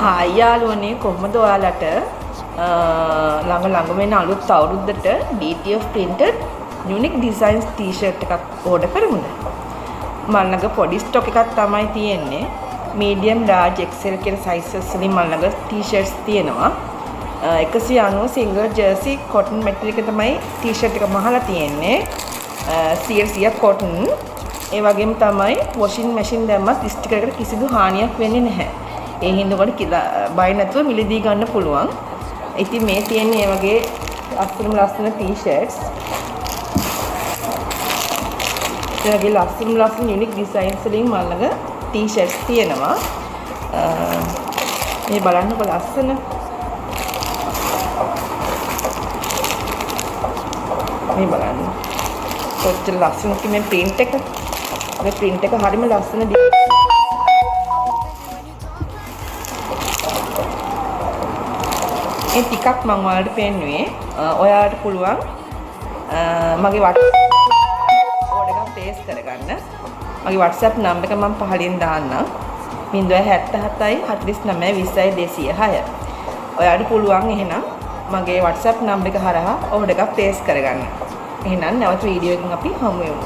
Hi යාළුවනේ කොහොමද ඔයාලට ළඟ වෙන අලුත් අවුරුද්දට DTF printed unique designs t-shirt එකක් ඕඩර් කරමුද? මම ළඟ පොඩි ස්ටොක් එකක් තමයි තියෙන්නේ. medium large XL කියන sizes වලින් මම ළඟ t-shirts තියෙනවා. 190 single jersey cotton material එක තමයි t-shirt එක මහලා තියෙන්නේ. 100% cotton. ඒ වගේම තමයි washing machine දැම්මත් ස්ටිකර් එකට කිසිදු හානියක් වෙන්නේ නැහැ. ඒ හින්දා ඔයාලට බය නැතුව මිලදී ගන්න පුළුවන්. ඉතින් මේ තියෙන්නේ මේ වගේ ලස්සන t-shirts. ඒ වගේ ලස්සන unique designs වලින් මම ළඟ t-shirts තියෙනවා. මේ බලන්නකො ලස්සන. මේ බලන්න. කොච්චර ලස්සනද මේ print එක. මේ print එක හරිම ලස්සන. ඒ ටිකක් මම ඔයාලට පෙන්නුවේ. ඔයාලට පුළුවන් මගේ ඕඩර් එක ප්ලේස් කරගන්න. මගේ WhatsApp නම්බර් එක මම පහලින් දාන්නම්. 077 49 20 206. ඔයාලට පුළුවන් එහෙනම් මගේ WhatsApp නම්බර් එක හරහා ඕඩර් එක ප්ලේස් කරගන්න. එහෙනම් නැවත වීඩියෝ එකකින් අපි හමු වෙමු.